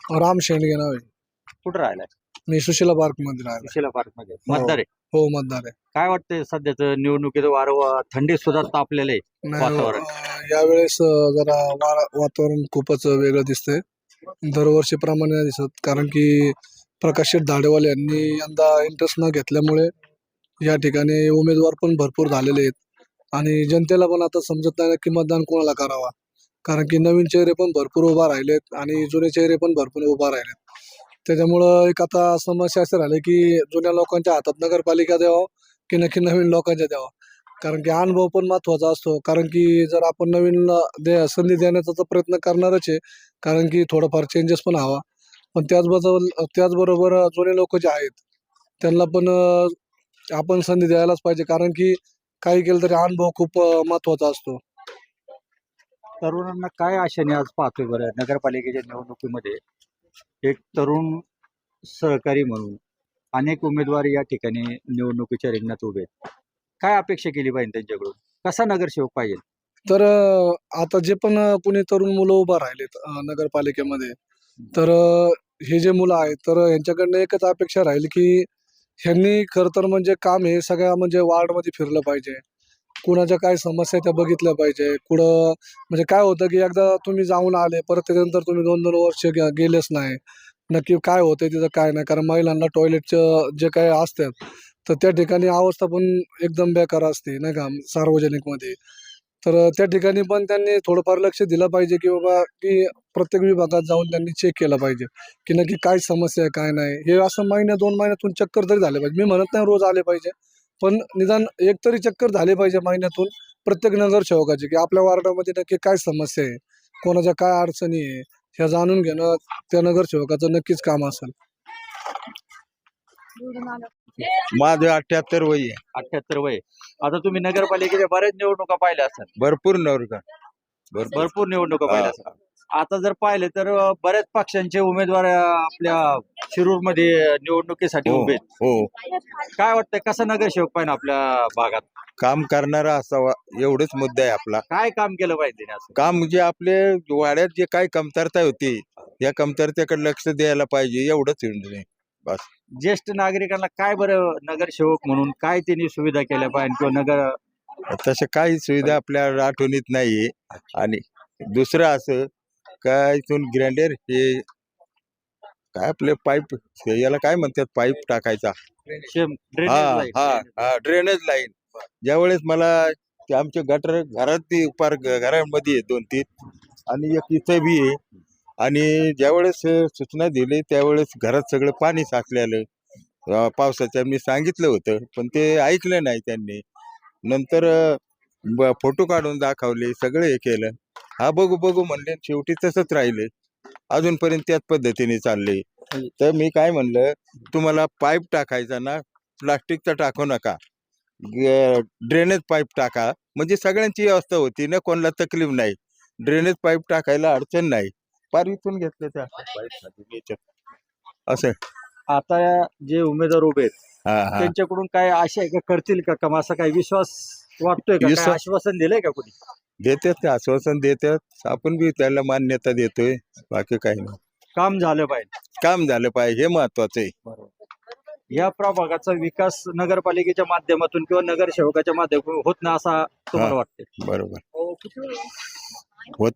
राम शेंडगे नाव आहे. कुठं राहिलाय? मी सुशीला पार्क मध्ये राहिलो. सुशीला पार्क मध्ये मतदार आहे. हो मतदार आहे. काय वाटतंय सध्याचं निवडणुकीचं वारं थंडी सुद्धा तापलेलं आहे नाही, वातावरण? यावेळेस जरा वातावरण खूपच वेगळं दिसतंय. दरवर्षीप्रमाणे नाही दिसत, कारण की प्रकाश शेठ धाडेवाले यांनी यंदा इंटरेस्ट न घेतल्यामुळे या ठिकाणी उमेदवार पण भरपूर झालेले आहेत आणि जनतेला पण आता समजत नाही की मतदान कोणाला करावा, कारण की नवीन चेहरे पण भरपूर उभा राहिलेत आणि जुने चेहरे पण भरपूर उभा राहिलेत. त्याच्यामुळं एक आता समस्या अशी राहिली की जुन्या लोकांच्या हातात नगरपालिका द्यावं की नक्की नवीन लोकांच्या द्यावं, कारण की अनुभव पण महत्वाचा असतो. कारण की जर आपण नवीन संधी देण्याचा तर प्रयत्न करणारच आहे, कारण की थोडंफार चेंजेस पण हवा. पण त्याचबरोबर जुने लोक जे आहेत त्यांना पण आपण संधी द्यायलाच पाहिजे, कारण की काही केलं तरी अनुभव खूप महत्वाचा असतो. तरुणांना काय आशेने आज पाहतोय बरं नगरपालिकेच्या निवडणुकीमध्ये एक तरुण सहकारी म्हणून अनेक उमेदवार या ठिकाणी निवडणुकीच्या रिंगणात उभे आहेत. काय अपेक्षा केली पाहिजे त्यांच्याकडून? कसा नगरसेवक पाहिजे? तर आता जे पण कुणी तरुण मुलं उभा राहिलेत नगरपालिकेमध्ये, तर हे जे मुलं आहेत तर यांच्याकडनं एकच अपेक्षा राहील की ह्यांनी खरं तर म्हणजे काम हे सगळ्या म्हणजे वार्डमध्ये फिरलं पाहिजे. कुणाच्या काय समस्या त्या बघितल्या पाहिजे. कुठं म्हणजे काय होतं की एकदा तुम्ही जाऊन आले, परत त्याच्यानंतर तुम्ही 2-2 वर्ष गेलेच नाही. नक्की काय होतंय तिथं काय नाही. कारण महिलांना टॉयलेटचं जे काही असतात, तर त्या ठिकाणी अवस्था पण एकदम बेकार असते नाही का सार्वजनिकमध्ये. तर त्या ठिकाणी पण त्यांनी थोडंफार लक्ष दिलं पाहिजे की बाबा की प्रत्येक विभागात जाऊन त्यांनी चेक केलं पाहिजे की नक्की काय समस्या आहे, काय नाही. हे असं महिन्या 2 महिन्यातून चक्कर तरी झाले पाहिजे. मी म्हणत नाही रोज आले पाहिजे, पण निदान एक तरी चक्कर झाले पाहिजे महिन्यातून प्रत्येक नगरसेवकाची, की आपल्या वार्डामध्ये नक्की काय समस्या आहे, कोणाच्या काय अडचणी आहे, ह्या जाणून घेणं त्या नगरसेवकाचं नक्कीच काम असेल. माझं 78 वय आहे. 78 वय. आता तुम्ही नगरपालिकेच्या बऱ्याच निवडणुका पाहिल्या असतात. भरपूर नवरका भरपूर भरपूर निवडणुका पाहिल्या हा. असतात. आता जर पाहिले तर बऱ्याच पक्षांचे उमेदवार आपल्या शिरूरमध्ये निवडणुकीसाठी हो उभे आहेत. हो काय वाटतंय कसा नगरसेवक पाहिजे आपल्या भागात? काम करणारा असावा एवढंच मुद्दा आहे आपला. काय काम केलं पाहिजे असं? काम म्हणजे आपले वाड्यात जे काही कमतरता होती या कमतरतेकडे लक्ष द्यायला पाहिजे एवढंच नाही बस. ज्येष्ठ नागरिकांना काय बरं नगरसेवक म्हणून काय त्यांनी सुविधा केल्या पाहिजे किंवा नगर तशा काही सुविधा आपल्या आठवणीत नाहीये. आणि दुसरं असं काय इथून ग्रँडेर हे काय आपले पाईप याला काय म्हणतात पाईप टाकायचा ड्रेनेज हा ड्रेनेज लाईन. ज्यावेळेस मला ते आमचे गटर घरात पार घरामध्ये 2-3 आणि एक इथं बी आहे. आणि ज्यावेळेस सूचना दिली त्यावेळेस घरात सगळं पाणी साचलेलं पावसाच्या मी सांगितलं होतं, पण ते ऐकलं नाही त्यांनी. नंतर फोटो काढून दाखवले, सगळं हे केलं. हा बघू बघू म्हणले, शेवटी तसंच राहिले. अजूनपर्यंत त्याच पद्धतीने चालले. तर मी काय म्हणलं, तुम्हाला पाईप टाकायचा ना प्लास्टिकचा टाकू नका, ड्रेनेज पाईप टाका, म्हणजे सगळ्यांची व्यवस्था होती ना, कोणाला तकलीफ नाही. ड्रेनेज पाईप टाकायला अडचण नाही. पार इथून घेतलं त्या पाईप असं. आता जे उमेदवार उभे आहेत हा हा त्यांच्याकडून काय आशा आहे का करतील का काम? असा काही विश्वास वाटतोय का? काय आश्वासन दिलंय का कोणी? देतात ते आश्वासन देतात, आपण बी त्याला मान्यता देतोय. बाकी काही नाही. काम झालं पाहिजे. काम झालं पाहिजे हे महत्वाचं आहे. या प्रभागाचा विकास नगरपालिकेच्या माध्यमातून किंवा नगरसेवकाच्या माध्यमातून होत ना असा तुम्हाला वाटते? बरोबर होत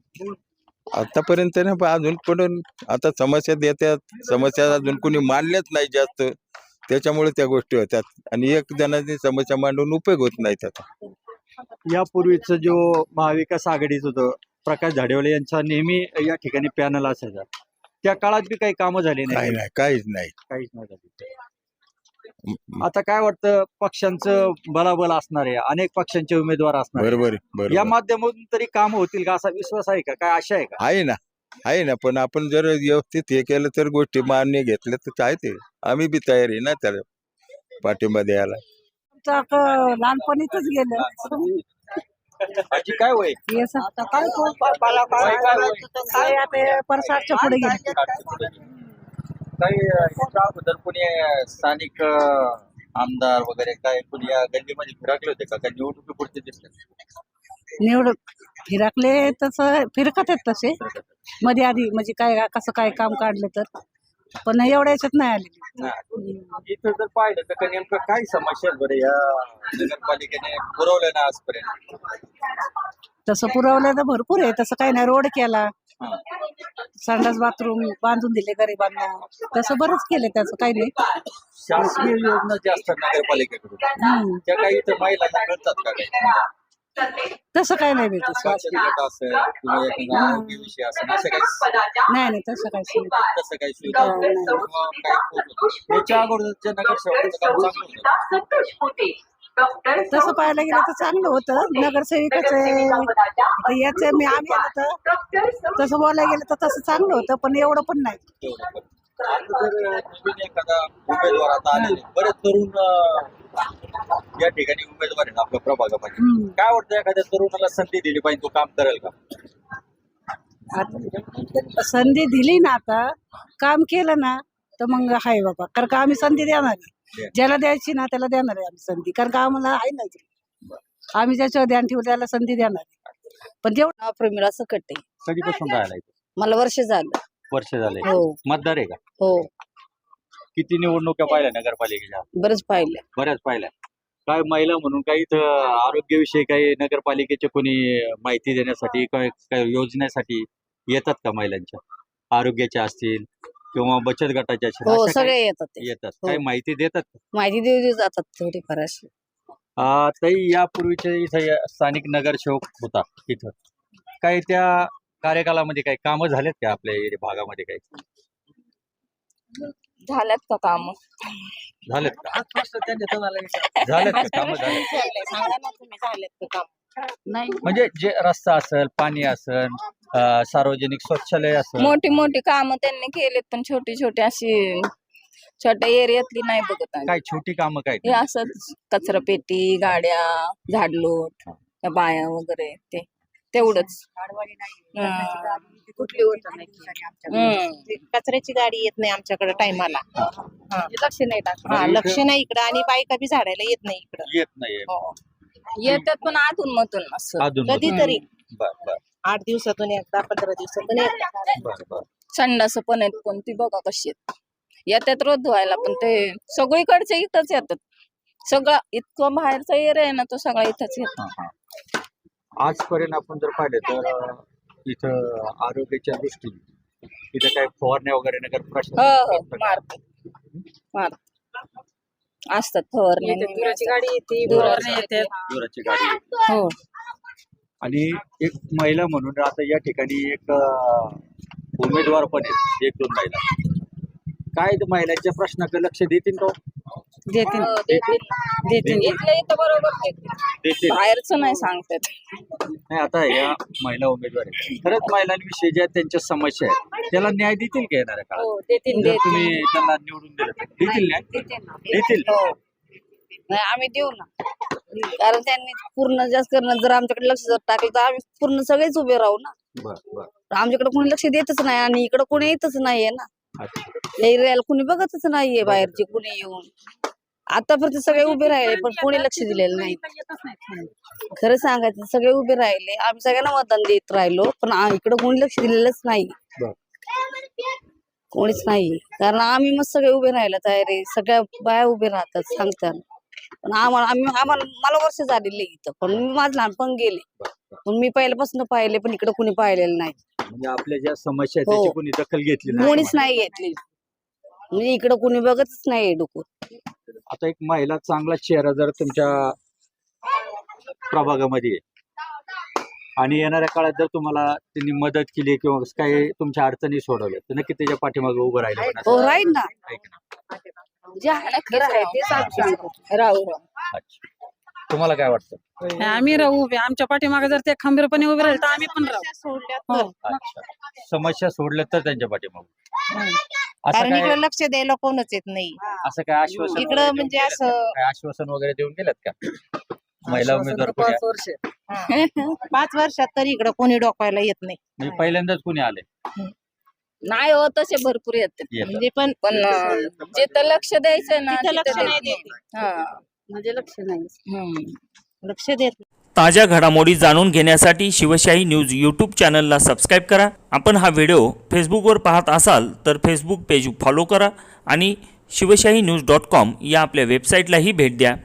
आतापर्यंत ना, पण अजून पण आता समस्या देतात. समस्या अजून कोणी मानल्याच नाही जास्त, त्याच्यामुळे त्या गोष्टी होतात. आणि एक जणांनी समस्या मांडून उपयोग होत नाही त्याचा. यापूर्वीच जो महाविकास आघाडीचं होतं प्रकाश झाडेवाले यांचा नेहमी या ठिकाणी पॅनल असायचा, त्या काळात बी काही कामं झाली काही नाही, काहीच नाही. काहीच नाही झाली. आता काय वाटतं पक्षांचं बलाबल असणार आहे, अनेक पक्षांचे उमेदवार असणार आहे. बरोबर या बरोबर माध्यमातून तरी काम होतील का असा विश्वास आहे का? काय आशा आहे का? आहे ना. पण आपण जर व्यवस्थित हे केलं तर गोष्टी मान्य घेतल्या तर काय ते आम्ही बी तयार आहे ना त्याला पाठिंबा द्यायला. लहानपणीच गेलं आजी काय होय? आता काय आता परसाच्या पुढे गेले. काही याच्या अगोदर कोणी स्थानिक आमदार वगैरे काय कोणी या गल्लीमध्ये फिरकले होते का? काय निवडणुकीपुरते दिसले? निवड फिरकले तसं फिरकत आहेत तसे मध्ये आधी म्हणजे काय कसं काय काम काढलं तर पण एवढ्या याच्यात नाही आले. इथं जर पाहिलं तर का नेमकं काय समस्या आहेत बरं या नगरपालिकेने पुरवलं ना आजपर्यंत? तसं पुरवलं तर भरपूर आहे, तसं काही नाही. रोड केला, हा. संडास बाथरूम बांधून दिले गरिबांना, तसं बरंच केलं, त्याचं काही नाही. शासकीय योजना ज्या असतात नगरपालिकेकडून हम्म. त्या काही इथं महिलांना मिळतात का काही? तसं काही नाही भेटत बचत शासकीय. गट असेल किंवा एखादा आरोग्यविषयी असेल असं काही नाही नाही तसं काही सुविधा तसं काही सुविधा नाही. किंवा काही होत नाही. याच्या अगोदरच्या नगरसेवकांचं काम चांगलं होतं. तसं पाहायला गेलं तर चांगलं होतं. नगरसेविकाचं याचं मी आम्ही आलं तर तसं बोलायला गेलं तर तसं चांगलं होतं, पण एवढं पण नाही. तेवढं पण. आता जर नवीन एखादा उमेदवार आता आलेले बरेच तरुण या ठिकाणी उमेदवार आहेत आपल्या प्रभागामध्ये, हम्म. काय वाटतं एखाद्या तरुणाला संधी दिली पाहिजे, तो काम करेल का? आता संधी दिली ना, आता काम केलं ना तर मग हाय बाबा, कारण का आम्ही संधी देणार आहे. ज्याला द्यायची ना त्याला देणार आहे आम्ही संधी, कारण का आम्हाला आहे ना ते. आम्ही ज्याच्यावर ध्यान ठेवू त्याला संधी देणार आहे. पण जेवढं प्रमिळा सकटे कधीपासून राहिला इथं? मला वर्ष झालं. वर्ष झाले. हो मतदार आहे का? हो किती निवडणुका पाहिल्या नगरपालिकेच्या? बरंच पाहिलं. बऱ्याच पाहिल्या. काय महिला म्हणून काही इथं आरोग्याविषयी काही नगरपालिकेचे कोणी माहिती देण्यासाठी काही योजनेसाठी येतात का? महिलांच्या आरोग्याच्या असतील किंवा बचत गटाच्या असतील, हो अशा सगळे काही येतात ते. येतात. हो. काही माहिती देतात का? माहिती देऊ जातात थोडीफार अशी. ताई, यापूर्वीचे इथं स्थानिक नगरसेवक होता इथं, काही त्या कार्यकालामध्ये काही कामं झालेत का आपल्या भागामध्ये? काही झाल्यात का काम? झालेत का? झालेत का कामं? झालेत सांगा ना तुम्ही, झालेत का काम? नाही. म्हणजे जे रस्ता असेल, पाणी असेल, सार्वजनिक शौचालय असेल, मोठी मोठी कामं त्यांनी केलेत, पण छोटी छोटी अशी छोट्या एरियातली नाही बघत आम्ही. काय छोटी कामं काय? हे असंच कचरा पेटी, गाड्या, झाडलोट, त्या बाया वगैरे ते तेवढंच. कुठली होत नाही. कचऱ्याची गाडी येत नाही आमच्याकडे टायमाला, लक्ष नाही टाकत. हा लक्ष नाही इकडं, आणि बायका बी झाडायला येत नाही इकडं. येत नाहीये. येतात पण आतून मधून असं. अजून कधीतरी बर बर 8 दिवसातून एकदा, 15 दिवसातून एकदा. बर बर. संडास पण आहेत, पण ती बघा कशी आहेत. येतात रोज धुवायला, पण ते सगळीकडचे इथंच येतात. सगळं इतकं बाहेरचा एरिया आहे ना, तो सगळा इथंच येतो. हा, हा. आजपर्यंत आपण जर पाहिलं तर इथं आरोग्याच्या दृष्टीने इथं काय फवारण्या वगैरे नगर हो प्रशासन मारतात असतात फवारणी. दुराची गाडी येते, दुराची येते. जोराची गाडी आहे. हो. आणि एक महिला म्हणून आता या ठिकाणी एक उमेदवार पण आहेत, 1-2 महिला. काय ते महिलांच्या प्रश्नाकडे लक्ष देतील का? देतील. हो, देतील. देतील. इथल्या इथं बरोबर देतील. देतील. बाहेरचं नाही सांगतात. नाही, आता या महिला उमेदवार आहेत, खरंच महिलांविषयी ज्या त्यांच्या समस्या आहेत त्याला न्याय देतील का येणाऱ्या काळात? हो देतील जर देतील. तुम्ही त्यांना निवडून दिलं तर देतील न्याय? देतील. हो. नाही आम्ही देऊ ना, कारण त्यांनी पूर्ण जास्त करणं, जर आमच्याकडे लक्ष जर टाकलं तर आम्ही पूर्ण सगळेच उभे राहू ना. बर बर. आमच्याकडे कोणी लक्ष देतच नाही, आणि इकडे कोणी येतच नाहीये ना. अच्छा. एरियाला कोणी बघतच नाहीये, बाहेरचे कोणी येऊन. आतापर्यंत सगळे उभे राहिले, पण कोणी लक्ष दिलेलं नाही. खरं सांगायचं, सगळे उभे राहिले, आम्ही सगळ्यांना मतदान देत राहिलो, पण इकडे कोणी लक्ष दिलेलंच नाही. बर. कोणीच नाही, कारण आम्ही मग सगळे उभे राहायला तयार आहे. सगळ्या बाया उभे राहतात, सांगतात. पण मला वर्ष झालेले इथं, पण मी माझं लहानपण गेले, पण मी पहिल्यापासून पाहिले, पण इकडे कोणी पाहिलेलं नाही. म्हणजे आपल्या ज्या समस्या आहेत हो. त्याची कोणी दखल घेतली कोणीच नाही घेतली, म्हणजे इकडे कोणी बघतच नाही डोकं. आता एक महिला चांगला चेहरा जर तुमच्या प्रभागामध्ये आहे आणि येणाऱ्या काळात जर तुम्हाला त्यांनी मदत केली किंवा काही तुमच्या अडचणी सोडवल्या, तर नक्की त्याच्या पाठीमागे उभं राहिलं. हो राहील ना, जे आहे ना खरं आहे तेच आम्ही सांगतो. राहू राहू. अच्छा. तुम्हाला काय वाटतं? आम्ही राहू उभे, आमच्या पाठीमागे जर ते खंबीरपणे उभे राहिले तर आम्ही पण राहू. हो. अच्छा. समस्या सोडल्या तर त्यांच्या पाठीमागे. असं कारण काय इकडे लक्ष द्यायला कोणच येत नाही. असं काय आश्वासन इकडं वगैरे देऊन म्हणजे गेलेत असं- का? काय आश्वासन वगैरे देऊन गेलेत का महिला उमेदवार कोणी? 5 वर्ष 5 वर्षात तरी इकडे कोणी डोकायला येत नाही. म्हणजे पहिल्यांदाच कोणी आले? नाही हो, तसे भरपूर येतात. येतात. म्हणजे पण जिथं लक्ष द्यायचं ना तिथं लक्ष तिथं नाही देत देत. नाही. हा. म्हणजे लक्ष नाही. हम्म. लक्ष देत नाही. ताज्या घडामोडी जाणून घेण्यासाठी शिवशाही न्यूज यूट्यूब चॅनलला सबस्क्राईब करा. आपण हा व्हिडिओ फेसबुकवर पाहत असाल तर फेसबुक पेज फॉलो करा आणि शिवशाही न्यूज.com या आपल्या वेबसाईटलाही भेट द्या.